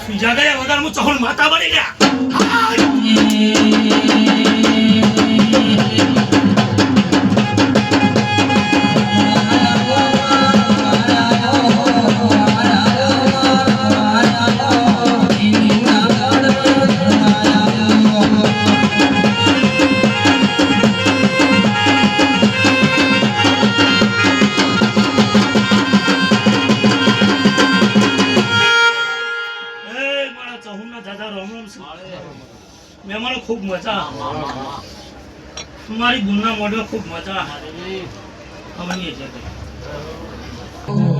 બીજા ગયા વગર હું ચહોલ માતા બની ગયા મહેમાનો ખૂબ મજા મારી ગુણના મોઢે ખૂબ મજા ખબર નહીં છે